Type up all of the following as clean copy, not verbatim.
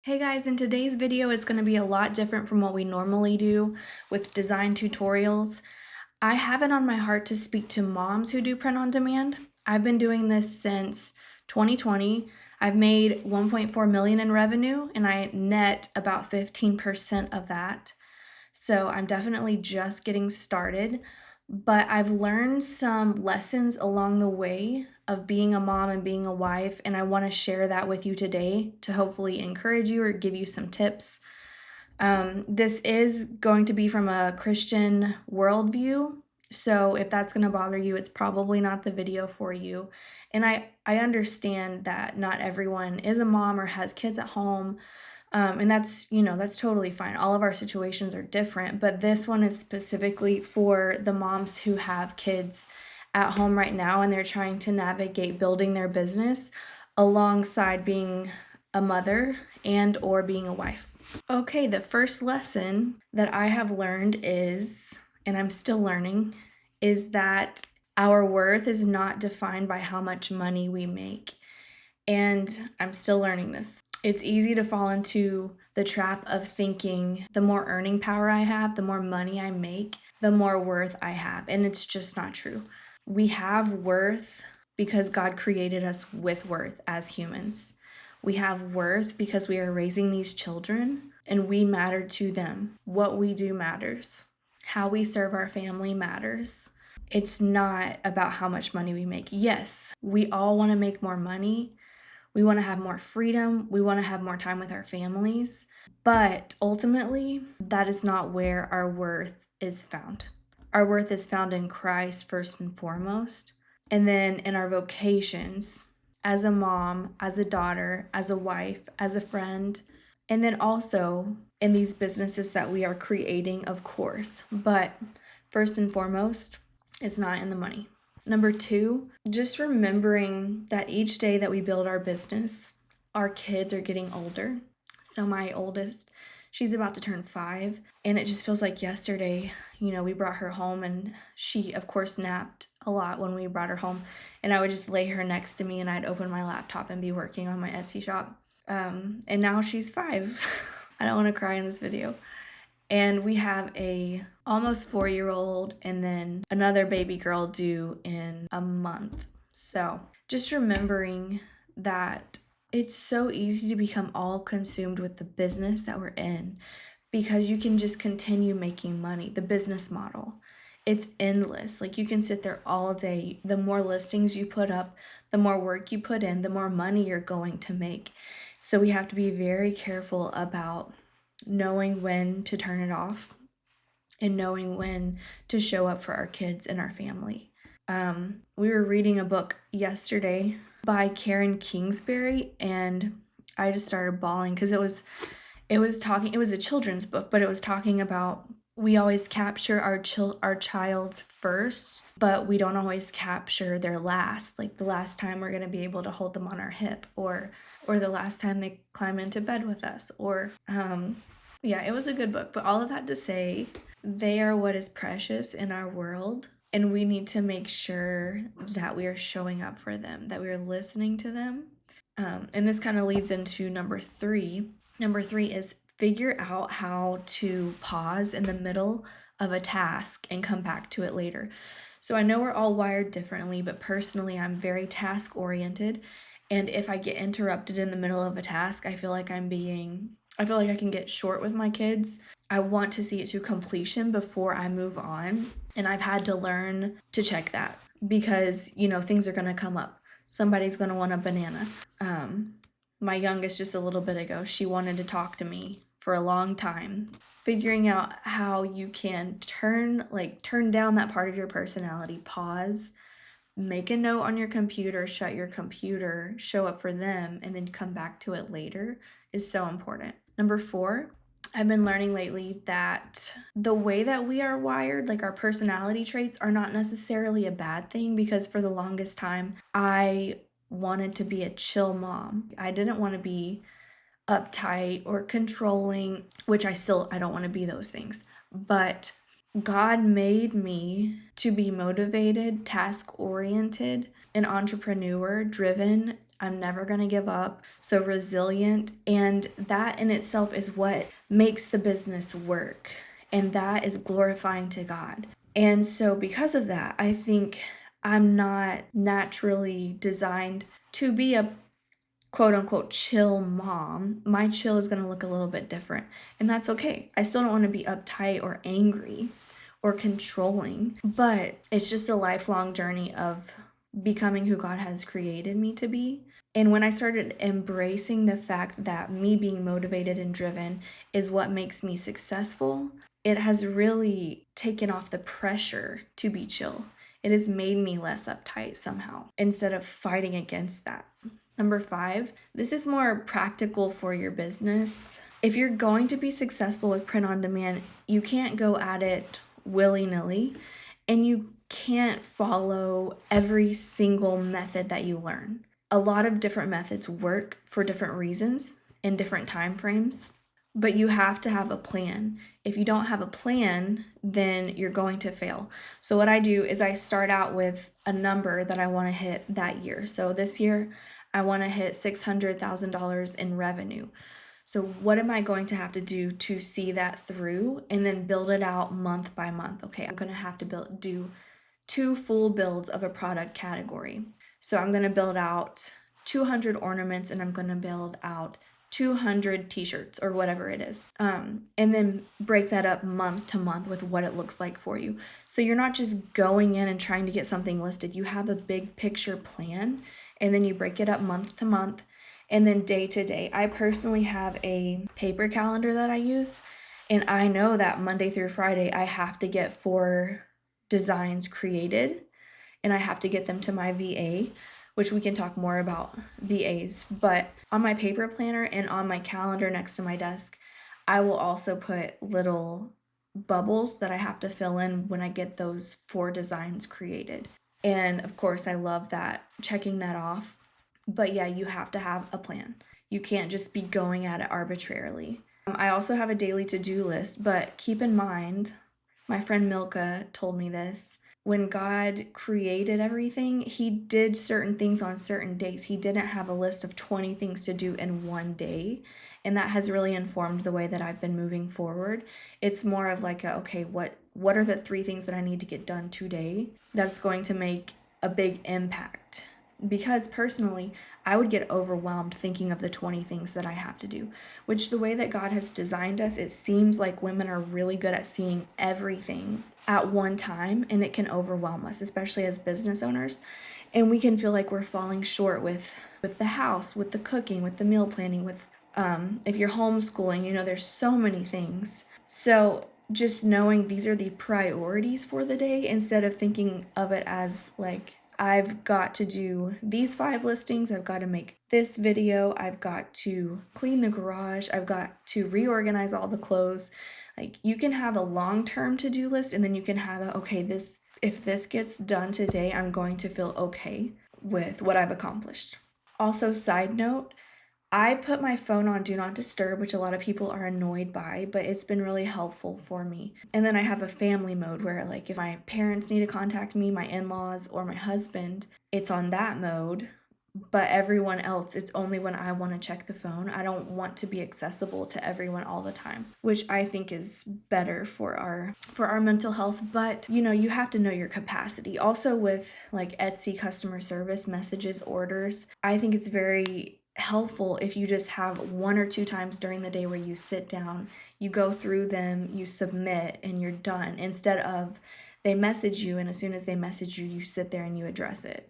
Hey guys, in today's video it's going to be a lot different from what we normally do with design tutorials. I have it on my heart to speak to moms who do print on demand. I've been doing this since 2020. I've made 1.4 million in revenue and I net about 15% of that. So I'm definitely just getting started, but I've learned some lessons along the way of being a mom and being a wife, and I want to share that with you today to hopefully encourage you or give you some tips. This is going to be from a Christian worldview, so if that's going to bother you, it's probably not the video for you. And I understand that not everyone is a mom or has kids at home. And that's totally fine. All of our situations are different, but this one is specifically for the moms who have kids at home right now and they're trying to navigate building their business alongside being a mother and or being a wife. Okay, the first lesson that I have learned is, and I'm still learning, is that our worth is not defined by how much money we make. And I'm still learning this. It's easy to fall into the trap of thinking the more earning power I have, the more money I make, the more worth I have. And it's just not true. We have worth because God created us with worth as humans. We have worth because we are raising these children and we matter to them. What we do matters. How we serve our family matters. It's not about how much money we make. Yes, we all want to make more money. We want to have more freedom. We want to have more time with our families. But ultimately, that is not where our worth is found. Our worth is found in Christ first and foremost, and then in our vocations as a mom, as a daughter, as a wife, as a friend, and then also in these businesses that we are creating, of course. But first and foremost, it's not in the money. Number two, just remembering that each day that we build our business, our kids are getting older. So my oldest, she's about to turn 5, and it just feels like yesterday, we brought her home and she, of course, napped a lot when we brought her home. And I would just lay her next to me and I'd open my laptop and be working on my Etsy shop. And now she's 5. I don't want to cry in this video. And we have a almost 4-year-old and then another baby girl due in a month. So just remembering that it's so easy to become all consumed with the business that we're in because you can just continue making money. The business model, it's endless. Like you can sit there all day. The more listings you put up, the more work you put in, the more money you're going to make. So we have to be very careful about knowing when to turn it off and knowing when to show up for our kids and our family. We were reading a book yesterday by Karen Kingsbury, and I just started bawling because it was a children's book, but it was talking about we always capture our child's first, but we don't always capture their last, like the last time we're going to be able to hold them on our hip, or the last time they climb into bed with us, or yeah, it was a good book. But all of that to say, they are what is precious in our world, and we need to make sure that we are showing up for them, that we are listening to them. And this kind of leads into number 3. Number 3 is figure out how to pause in the middle of a task and come back to it later. So I know we're all wired differently, but personally, I'm very task oriented. And if I get interrupted in the middle of a task, I feel like I can get short with my kids. I want to see it to completion before I move on. And I've had to learn to check that because, things are going to come up. Somebody's going to want a banana. My youngest just a little bit ago, she wanted to talk to me for a long time. Figuring out how you can turn down that part of your personality, pause, make a note on your computer, shut your computer, show up for them, and then come back to it later is so important. Number 4, I've been learning lately that the way that we are wired, like our personality traits, are not necessarily a bad thing, because for the longest time, I wanted to be a chill mom. I didn't want to be uptight or controlling, which I don't want to be those things. But God made me to be motivated, task-oriented, an entrepreneur, driven. I'm never going to give up, so resilient. And that in itself is what makes the business work. And that is glorifying to God. And so, because of that, I think I'm not naturally designed to be a quote unquote chill mom. My chill is going to look a little bit different, and that's okay. I still don't want to be uptight or angry or controlling, but it's just a lifelong journey of becoming who God has created me to be. And when I started embracing the fact that me being motivated and driven is what makes me successful, it has really taken off the pressure to be chill. It has made me less uptight somehow instead of fighting against that. Number 5, this is more practical for your business. If you're going to be successful with print on demand, you can't go at it willy-nilly, and you can't follow every single method that you learn. A lot of different methods work for different reasons in different time frames, but you have to have a plan. If you don't have a plan, then you're going to fail. So what I do is I start out with a number that I want to hit that year. So this year, I want to hit $600,000 in revenue. So what am I going to have to do to see that through and then build it out month by month? Okay, I'm going to have to do 2 full builds of a product category. So I'm going to build out 200 ornaments, and I'm going to build out 200 t-shirts or whatever it is. And then break that up month to month with what it looks like for you. So you're not just going in and trying to get something listed. You have a big picture plan, and then you break it up month to month and then day to day. I personally have a paper calendar that I use, and I know that Monday through Friday I have to get 4 designs created, and I have to get them to my VA, which we can talk more about VAs. But on my paper planner and on my calendar next to my desk, I will also put little bubbles that I have to fill in when I get those 4 designs created. And of course, I love that, checking that off. But yeah, you have to have a plan. You can't just be going at it arbitrarily. I also have a daily to-do list, but keep in mind, my friend Milka told me this. When God created everything, He did certain things on certain days. He didn't have a list of 20 things to do in one day. And that has really informed the way that I've been moving forward. It's more of like, okay, what are the 3 things that I need to get done today that's going to make a big impact? Because personally, I would get overwhelmed thinking of the 20 things that I have to do, which the way that God has designed us, it seems like women are really good at seeing everything at one time, and it can overwhelm us, especially as business owners. And we can feel like we're falling short with the house, with the cooking, with the meal planning, with if you're homeschooling, there's so many things. So just knowing these are the priorities for the day instead of thinking of it as like, I've got to do these 5 listings, I've got to make this video, I've got to clean the garage, I've got to reorganize all the clothes. Like, you can have a long-term to-do list, and then you can have if this gets done today, I'm going to feel okay with what I've accomplished. Also, side note, I put my phone on Do Not Disturb, which a lot of people are annoyed by, but it's been really helpful for me. And then I have a family mode where, like, if my parents need to contact me, my in-laws, or my husband, it's on that mode. But everyone else, it's only when I want to check the phone. I don't want to be accessible to everyone all the time, which I think is better for our mental health. But you have to know your capacity. Also with like Etsy customer service messages, orders, I think it's very helpful if you just have 1 or 2 times during the day where you sit down, you go through them, you submit, and you're done, instead of they message you, and as soon as they message you, you sit there and you address it.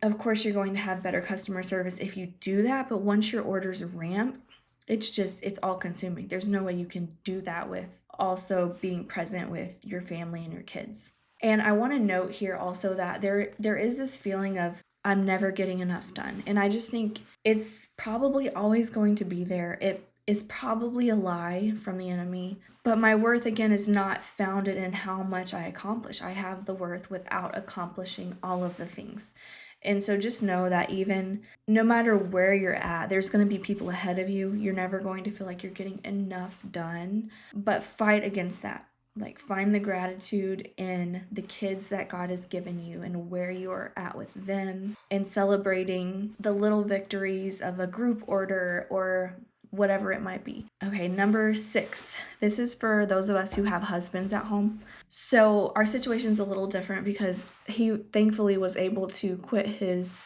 Of course, you're going to have better customer service if you do that, but once your orders ramp, it's all consuming. There's no way you can do that with also being present with your family and your kids. And I want to note here also that there is this feeling of I'm never getting enough done. And I just think it's probably always going to be there. It is probably a lie from the enemy. But my worth, again, is not founded in how much I accomplish. I have the worth without accomplishing all of the things. And so just know that even no matter where you're at, there's going to be people ahead of you. You're never going to feel like you're getting enough done. But fight against that. Like, find the gratitude in the kids that God has given you and where you are at with them, and celebrating the little victories of a group order or whatever it might be. Okay, number 6. This is for those of us who have husbands at home. So our situation's a little different because he thankfully was able to quit his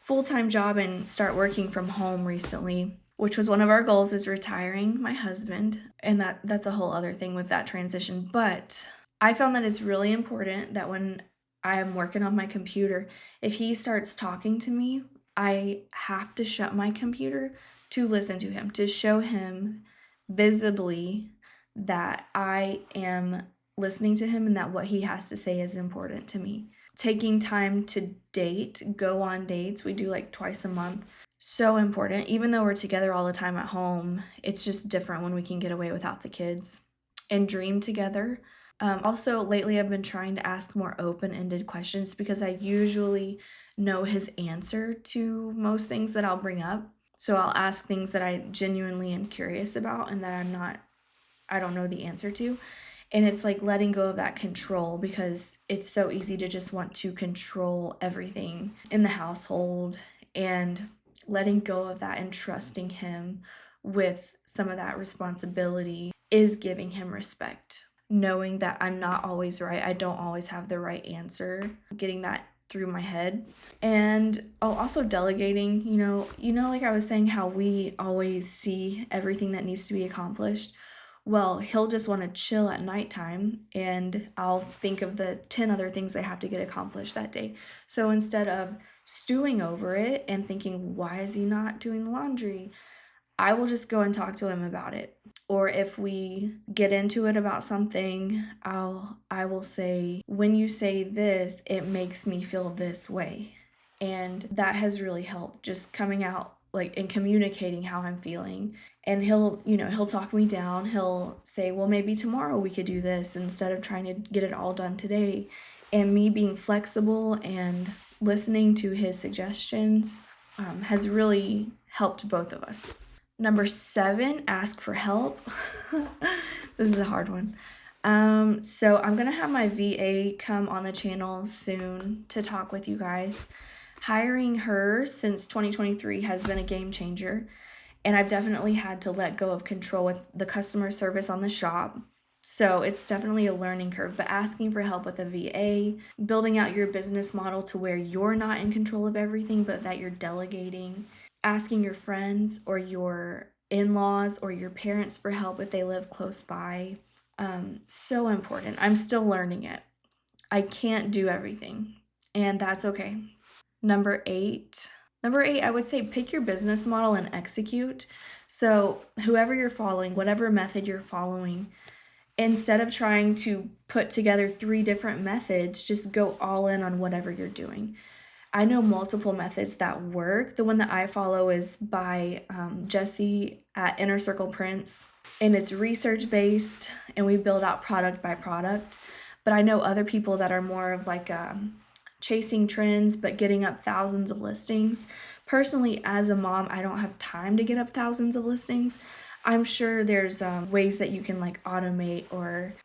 full-time job and start working from home recently, which was one of our goals, is retiring my husband. And that's a whole other thing with that transition. But I found that it's really important that when I am working on my computer, if he starts talking to me, I have to shut my computer to listen to him, to show him visibly that I am listening to him and that what he has to say is important to me. Taking time to go on dates. We do like twice a month. So important. Even though we're together all the time at home, it's just different when we can get away without the kids. And dream together. Also, lately I've been trying to ask more open-ended questions because I usually know his answer to most things that I'll bring up. So I'll ask things that I genuinely am curious about and that I don't know the answer to. And it's like letting go of that control, because it's so easy to just want to control everything in the household, and letting go of that and trusting him with some of that responsibility is giving him respect. Knowing that I'm not always right, I don't always have the right answer, getting that through my head. And also delegating, like I was saying, how we always see everything that needs to be accomplished. Well, he'll just want to chill at nighttime, and I'll think of the 10 other things I have to get accomplished that day. So instead of stewing over it and thinking, why is he not doing the laundry? I will just go and talk to him about it. Or if we get into it about something, I will say, when you say this, it makes me feel this way. And that has really helped, just coming out like and communicating how I'm feeling. And he'll talk me down. He'll say, well, maybe tomorrow we could do this instead of trying to get it all done today. And me being flexible and listening to his suggestions has really helped both of us. Number 7, ask for help. This is a hard one. So I'm gonna have my VA come on the channel soon to talk with you guys. Hiring her since 2023 has been a game changer, and I've definitely had to let go of control with the customer service on the shop. So it's definitely a learning curve, but asking for help with a VA, building out your business model to where you're not in control of everything, but that you're delegating, asking your friends or your in-laws or your parents for help if they live close by. So important. I'm still learning it. I can't do everything, and that's okay. Number 8. Number 8, I would say pick your business model and execute. So whoever you're following, whatever method you're following, instead of trying to put together 3 different methods, just go all in on whatever you're doing. I know multiple methods that work. The one that I follow is by Jesse at Inner Circle Prints, and it's research-based, and we build out product by product. But I know other people that are more of like chasing trends, but getting up thousands of listings. Personally, as a mom, I don't have time to get up thousands of listings. I'm sure there's ways that you can like automate or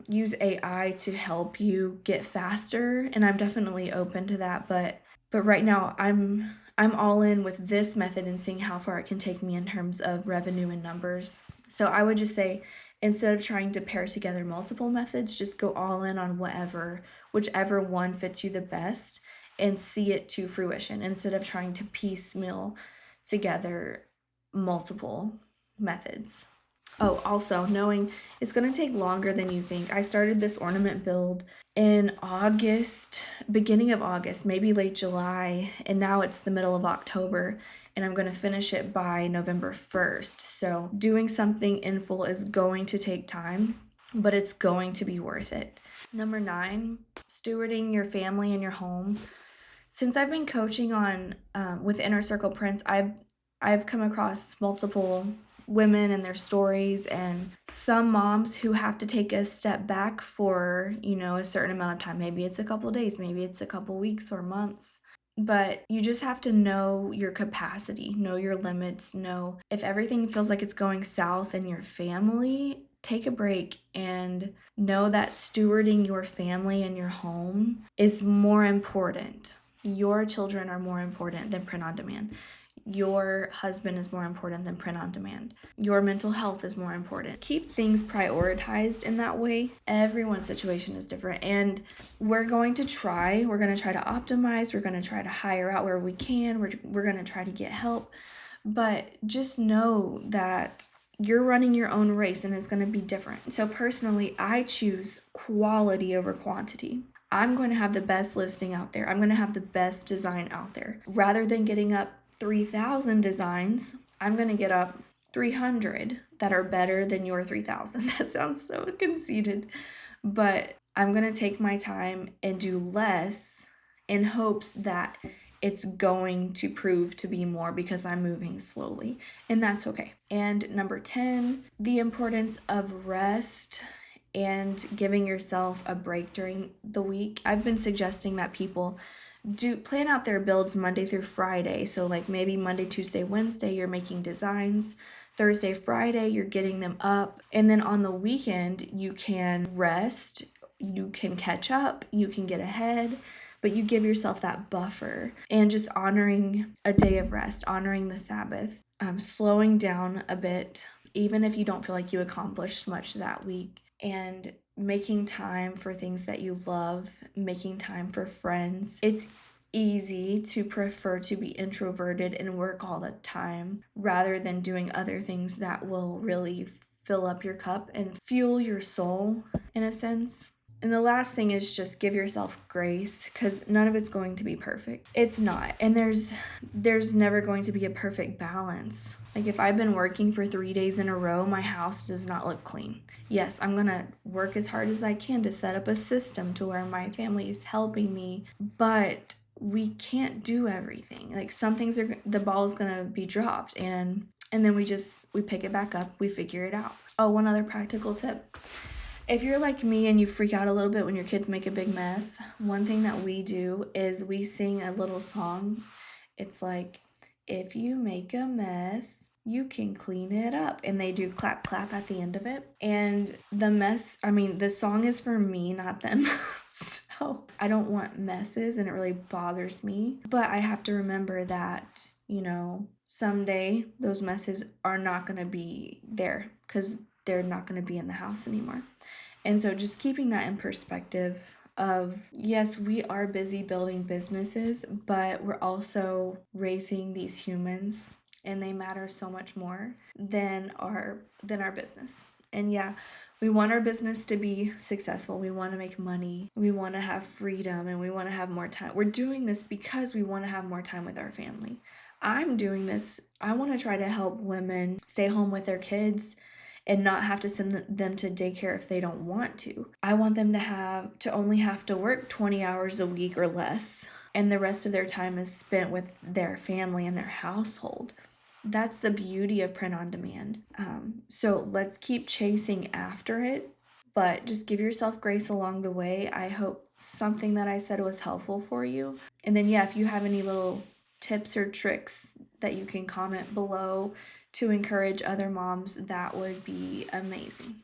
use AI to help you get faster, and I'm definitely open to that. But right now, I'm all in with this method and seeing how far it can take me in terms of revenue and numbers. So I would just say, instead of trying to pair together multiple methods, just go all in on whichever one fits you the best, and see it to fruition instead of trying to piecemeal together multiple methods. Oh, also knowing it's going to take longer than you think. I started this ornament build in August, beginning of August, maybe late July, and now it's the middle of October, and I'm going to finish it by November 1st. So doing something in full is going to take time, but it's going to be worth it. Number 9, stewarding your family and your home. Since I've been coaching on with Inner Circle Prints, I've come across multiple women and their stories, and some moms who have to take a step back for a certain amount of time. Maybe it's a couple days, maybe it's a couple weeks or months, but you just have to know your capacity, know your limits, know if everything feels like it's going south in your family, take a break and know that stewarding your family and your home is more important. Your children are more important than print on demand. Your husband is more important than print on demand. Your mental health is more important. Keep things prioritized in that way. Everyone's situation is different, and we're going to try to optimize. We're going to try to hire out where we can. We're going to try to get help, but just know that you're running your own race and it's going to be different. So personally, I choose quality over quantity. I'm going to have the best listing out there. I'm going to have the best design out there. Rather than getting up 3,000 designs, I'm going to get up 300 that are better than your 3,000. That sounds so conceited, but I'm going to take my time and do less in hopes that it's going to prove to be more because I'm moving slowly, and that's okay. And number 10, the importance of rest and giving yourself a break during the week. I've been suggesting that people do plan out their builds Monday through Friday. So like maybe Monday, Tuesday, Wednesday, you're making designs. Thursday, Friday, you're getting them up. And then on the weekend, you can rest, you can catch up, you can get ahead, but you give yourself that buffer and just honoring a day of rest, honoring the Sabbath, slowing down a bit, even if you don't feel like you accomplished much that week, and making time for things that you love, making time for friends. It's easy to prefer to be introverted and work all the time rather than doing other things that will really fill up your cup and fuel your soul in a sense. And the last thing is just give yourself grace, because none of it's going to be perfect. It's not. And there's never going to be a perfect balance. Like if I've been working for 3 days in a row, my house does not look clean. Yes, I'm going to work as hard as I can to set up a system to where my family is helping me, but we can't do everything. Like some things the ball is going to be dropped, and then we pick it back up, we figure it out. Oh, one other practical tip. If you're like me and you freak out a little bit when your kids make a big mess, one thing that we do is we sing a little song. It's like, if you make a mess, you can clean it up. And they do clap, clap at the end of it. And the song is for me, not them. So I don't want messes and it really bothers me. But I have to remember that, someday those messes are not going to be there because they're not going to be in the house anymore. And so just keeping that in perspective of, yes, we are busy building businesses, but we're also raising these humans, and they matter so much more than our business. And yeah, we want our business to be successful. We want to make money. We want to have freedom, and we want to have more time. We're doing this because we want to have more time with our family. I'm doing this. I want to try to help women stay home with their kids and not have to send them to daycare if they don't want to. I want them to only have to work 20 hours a week or less, and the rest of their time is spent with their family and their household. That's the beauty of print on demand. So let's keep chasing after it, but just give yourself grace along the way. I hope something that I said was helpful for you. And then, if you have any little tips or tricks that you can comment below to encourage other moms, that would be amazing.